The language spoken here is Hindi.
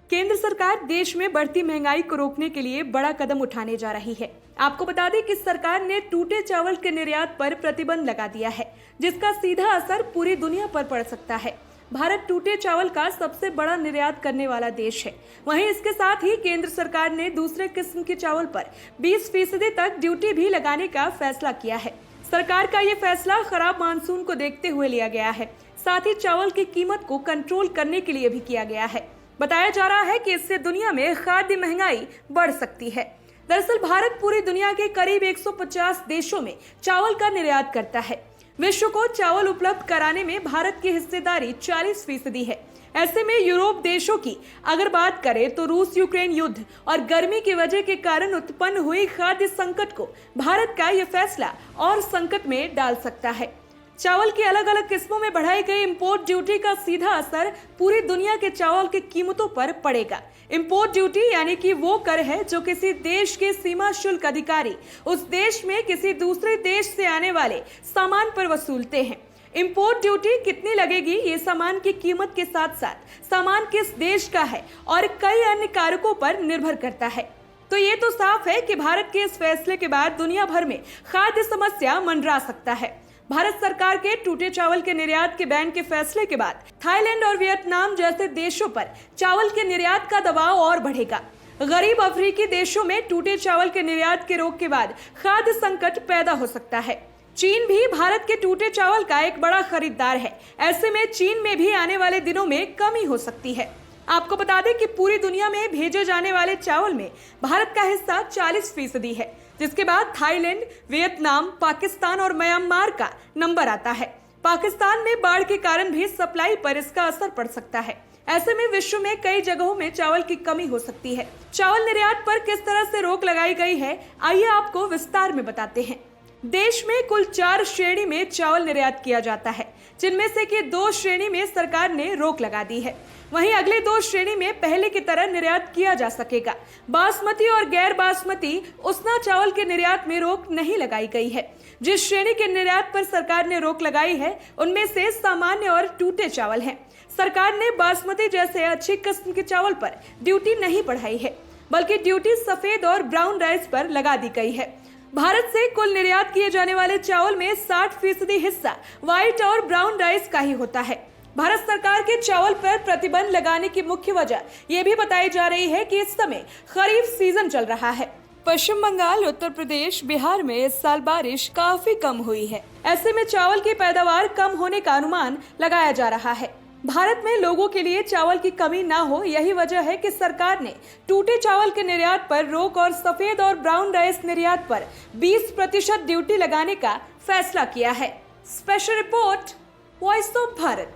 केंद्र सरकार देश में बढ़ती महंगाई को रोकने के लिए बड़ा कदम उठाने जा रही है। आपको बता दें कि सरकार ने टूटे चावल के निर्यात पर प्रतिबंध लगा दिया है, जिसका सीधा असर पूरी दुनिया पर पड़ सकता है। भारत टूटे चावल का सबसे बड़ा निर्यात करने वाला देश है। वहीं इसके साथ ही केंद्र सरकार ने दूसरे किस्म के चावल पर 20% तक ड्यूटी भी लगाने का फैसला किया है। सरकार का ये फैसला खराब मानसून को देखते हुए लिया गया है। साथ ही चावल की कीमत को कंट्रोल करने के लिए भी किया गया है। बताया जा रहा है कि इससे दुनिया में खाद्य महंगाई बढ़ सकती है। दरअसल भारत पूरी दुनिया के करीब 150 देशों में चावल का निर्यात करता है। विश्व को चावल उपलब्ध कराने में भारत की हिस्सेदारी 40% है। ऐसे में यूरोप देशों की अगर बात करें तो रूस यूक्रेन युद्ध और गर्मी की वजह के कारण उत्पन्न हुई खाद्य संकट को भारत का यह फैसला और संकट में डाल सकता है। चावल की अलग अलग किस्मों में बढ़ाई गई इंपोर्ट ड्यूटी का सीधा असर पूरी दुनिया के चावल की कीमतों पर पड़ेगा। इंपोर्ट ड्यूटी यानी कि वो कर है जो किसी देश के सीमा शुल्क अधिकारी उस देश में किसी दूसरे देश से आने वाले सामान पर वसूलते हैं। इंपोर्ट ड्यूटी कितनी लगेगी ये सामान की कीमत के साथ साथ सामान किस देश का है और कई अन्य कारकों पर निर्भर करता है। तो ये तो साफ है कि भारत के इस फैसले के बाद दुनिया भर में खाद्य समस्या मंडरा सकता है। भारत सरकार के टूटे चावल के निर्यात के बैन के फैसले के बाद थाईलैंड और वियतनाम जैसे देशों पर चावल के निर्यात का दबाव और बढ़ेगा। गरीब अफ्रीकी देशों में टूटे चावल के निर्यात के रोक के बाद खाद्य संकट पैदा हो सकता है। चीन भी भारत के टूटे चावल का एक बड़ा खरीदार है। ऐसे में चीन में भी आने वाले दिनों में कमी हो सकती है। आपको बता दें कि पूरी दुनिया में भेजे जाने वाले चावल में भारत का हिस्सा 40% है, जिसके बाद थाईलैंड, वियतनाम, पाकिस्तान और म्यांमार का नंबर आता है। पाकिस्तान में बाढ़ के कारण भी सप्लाई पर इसका असर पड़ सकता है। ऐसे में विश्व में कई जगहों में चावल की कमी हो सकती है। चावल निर्यात पर किस तरह से रोक लगाई गई है, आइए आपको विस्तार में बताते हैं। देश में कुल 4 श्रेणी में चावल निर्यात किया जाता है, जिनमें से कि 2 श्रेणी में सरकार ने रोक लगा दी है। वहीं अगले 2 श्रेणी में पहले की तरह निर्यात किया जा सकेगा। बासमती और गैर बासमती उसना चावल के निर्यात में रोक नहीं लगाई गई है। जिस श्रेणी के निर्यात पर सरकार ने रोक लगाई है उनमें से सामान्य और टूटे चावल हैं। सरकार ने बासमती जैसे अच्छी किस्म के चावल पर ड्यूटी नहीं बढ़ाई है, बल्कि ड्यूटी सफेद और ब्राउन राइस पर लगा दी गई है। भारत से कुल निर्यात किए जाने वाले चावल में 60% हिस्सा व्हाइट और ब्राउन राइस का ही होता है। भारत सरकार के चावल पर प्रतिबंध लगाने की मुख्य वजह यह भी बताई जा रही है कि इस समय खरीफ सीजन चल रहा है। पश्चिम बंगाल, उत्तर प्रदेश, बिहार में इस साल बारिश काफी कम हुई है। ऐसे में चावल की पैदावार कम होने का अनुमान लगाया जा रहा है। भारत में लोगों के लिए चावल की कमी ना हो, यही वजह है कि सरकार ने टूटे चावल के निर्यात पर रोक और सफेद और ब्राउन राइस निर्यात पर 20% ड्यूटी लगाने का फैसला किया है। Special report, voice of Bharat.